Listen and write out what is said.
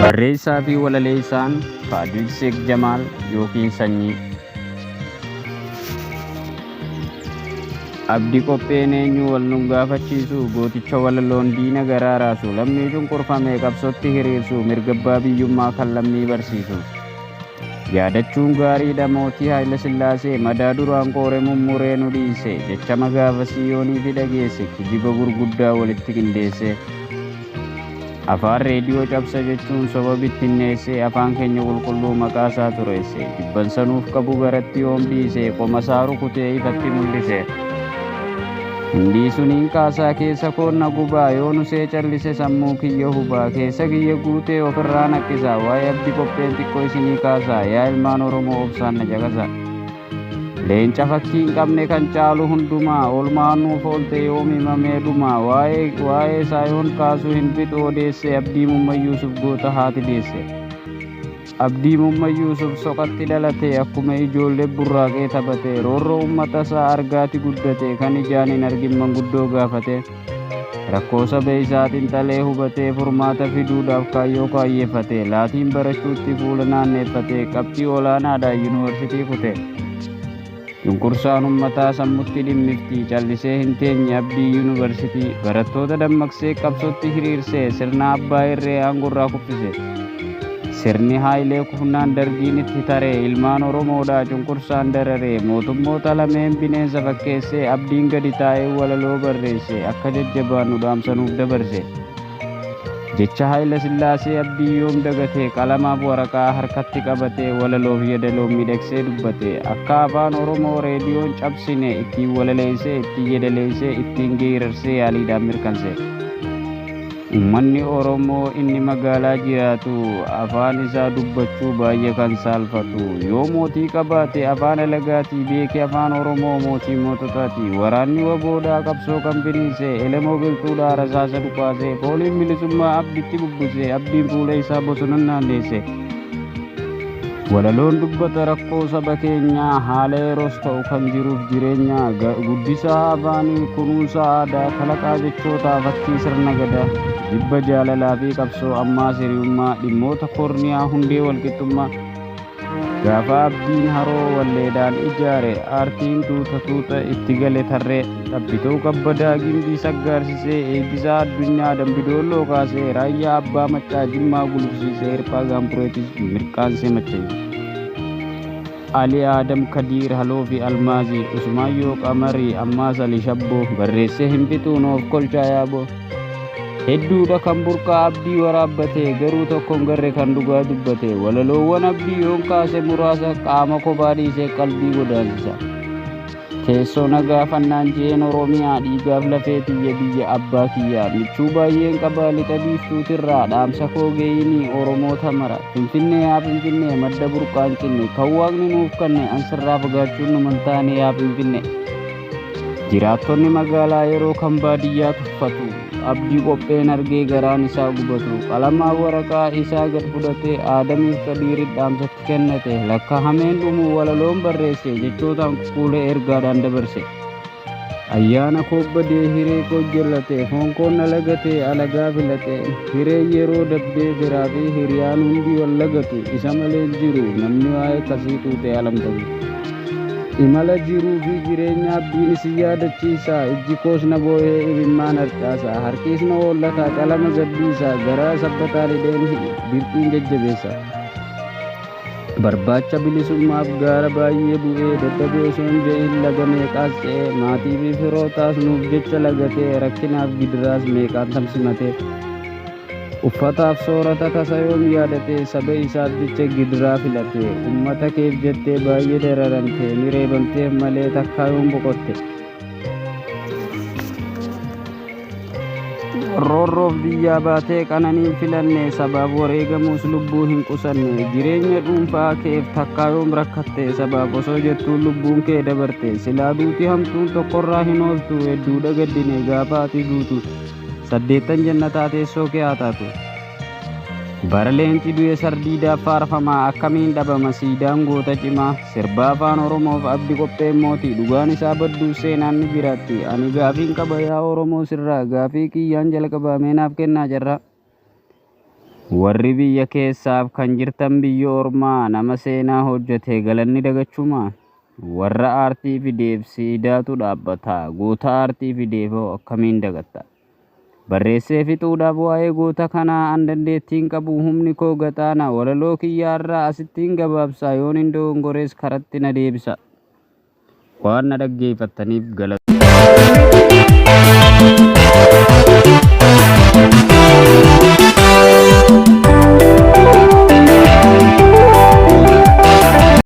Barreessaa fi walaleessaan Faadil Sheek Jamaal yookiin Sanyii. Abdii qopheen eenyu wal nu gaafachiisu gooticha walaloon diina garaa raasu lammii cunqurfame qabsootti hiriirsu mirga abbaa biyyummaa kan lammii barsiisu. Yaadachuun gaariidha mootii Haayila Sillaasee madaa duraan qoore mummuree nu dhiise jechama gaafasii yoonii fi dhageesse kijiba gurguddaa walitti qindeesse. Afaan reediyoo cabsa jechuun soba bittinneesse afaan keenya qulqulluu maqaa isaa tureesse jibbansa nuuf qabu garatti yoombiise qomasaa rukutee ifatti mul'ise. Hindii suniin kaasaa keessa koonna gubaa yoo nusee callise sammuu kiyya hubaa keessa kiyya guutee ofirraa naqqisaa waa'ee abdii qopheen xiqqoo isinii kaasaa yaa ilmaan Oromoo obsaan na jaqasa. Leenca fakkii hin qabne kan caalu hundumaa oolmaan nuuf oolte yoom himamee dhumaa waa'ee isaa yoon kaasuu hin fixu odeesse Abdii Mummayyuusuf goota haati deesse. Abdii Mummayyuusuf soqatti dhalate akkuma ijoollee burraaqee taphate roorroo uummata isaa argaati guddate kan ijaan hin argin manguddoo gaafate. Rakkoo saba isaa xiinxalee hubatee furmaata fiduudhaaf kaayyoo kaayyeeffate laatiin barachuutti fuula naanneeffate qabxii olaanaadhaan yuunivarsiitii kute. Cunqursaan uummataa sammutti dhimmifti callisee hin teenye Abdii yuunivarsiitii barattoota dammaqsee qabsootti hiriirsee sirna abbaa irree aangorraa kuffise. Sirni Haayilee kufnaan dargiin itti taree ilmaan Oromoodhaa cunqursaan dararee mootummoota lameen bineensa fakkeessee Abdiin gadi taa'ee walaloo barreesse akka jajjabaannu dhaamsanuuf dabarse. Jecha Haayila Sillaasee Abdii yoom dagatee qalamaaf waraqaa harkatti qabatee walaloof yadaloo miidhagsee dubbate akka afaan Oromoo reediyoon cabsine ittiin walaleessee ittiin yadaleessee ittiin geerarsee yaaliidhaan mirkanse. Uummanni Oromoo inni magaalaa jiraatu afaan isaa dubbachuu baay'ee kan saalfatu yoo mootii qabaate afaan alagaatii beekee afaan Oromoo mootii moototaati waraanni waboodhaa qabsoo kan biniise elemoo qilxuudhaa rasaasa dhukaase fooliin bilisummaa abditti bubbuse abdiin fuula isaa bosonan naanneesse. Walaloon dubbata rakkoo saba keenyaa haala yeroos ta'u kan jiruuf jireenya guddisaa afaanii kunuunsa aadaa kalaqaa jechootaa fakkii sirna gadaa jibba jaalalaa fi qabsoo ammaa hiriyummaa dhimmoota korniyaa hundee walqixxummaa. Gaafa abdiin haroo walleedhaan ijaare aartiin tuuta itti gale tarree dhabbituu kabbadaa gimbii saggaarsisee eebbisaa addunyaa dambidoolloo kaasee raayyaa abbaa maccaa jimmaa gulufsiisee hirphaa gaampureetis mirqaansee macheesse. Ali Adam Kadir Haloo fi Almaazii Usmaayyoo Qamarii ammaas Ali Shabboo barreessee hin fixuun of kolchaa yaaboo. Hedduudha kan burqaa abdii waraabbatee garuu tokkoon garre kan dhugaa dubbate walaloowwan abdii yoon kaase muraasa qaama kophaa dhiisee qalbii godaansisa. Teessoo nagaa fannaan jeen Oromiyaa dhiigaaf lafee tiyya biyya abbaa kiyyaa michuu baay'een qabaa lixa biiftuutirraa dhaamsa koo geeyinii Oromoota mara Finfinnee yaa Finfinnee madda burqaan cinne kan waaqni nuuf kanne ansirraa fagaachuun nu mantaane yaa Finfinnee. Jiraattonni magaalaa yeroo kan baadiyyaa tuffatu abdii qopheen argee garaan isaa gubatu qalamaa waraqaa isaa gad fudhatee Aadamiif Qadiiritti dhaamsatti kennate lakkaa'ameen dhumuu walaloon barreesse jechootaan kuulee ergaadhaan dabarse. Ayyaana kobbadee hiree koo jallate foon koo na lagatee alagaa filate hiree yeroo dabdee biraa fi hiriyaan hundi wal lagatu isa malee jiru namni waa'ee kasii tuutee alamtatu. Imala jiruu fi jireenya abdiin isin yaadachiisa ijji koos na boo'ee imimmaan harcaasa harkiis na hollata qalama gaddiisa garaa sabbataa lideen dirqiin jajjabeessa. Barbaacha bilisummaaf gaara baay'ee bu'ee dadhabee osoo hin je'in laga meeqaas ce'ee maatii fi firootaas nuuf jecha lagatee rakkinaaf gidiraas meeqaan tamsimatee. Uffataaf soorata tasa yoom yaadate saba isaaf jecha gidiraa filate ummata keef jettee baay'ee dararamte ni reebamteef malee takkaa yoom boqotte. Roorroof biyyaa baatee qananiin filanne sabaaf wareegamuus lubbuu hin qusanne jireenya dhuunfaa keef takkaa yoom rakkatte sabaaf osoo jettuun lubbuun kee dabarte silaa duuti hamtuun tokkorraa hin ooltu hedduudha gaddine gaafa ati duutu. 8 jannataa teessoo kee haa taatu. Bara leenci du'e sardiidaaf faarfamaa akkamiin dhabama siidaan goota cimaa sirba afaan Oromoof abdi qopheen mootii dhugaan isaa badduu seenaan ni jiraatti ani gaafiin qaba yaa Oromoo sirraa gaafii kiyyaan jalqabamee naaf kennaa jarra. Warri biyya keessaaf kan jirtan biyya ormaa nama seenaa hojjete galanni dagachuma warra aartii fideef siidaatu dhaabbata goota aartii fideef akkamiin dagatta. Barreessee fixuudhaaf waa'ee goota kanaa an dandeettiin qabu humni koo gaxaana walaloo kiyyaarraa asittiin gabaabsa yoon hin dogongorees karatti na deebisa. Waan na dhaggeeffattaniif galata.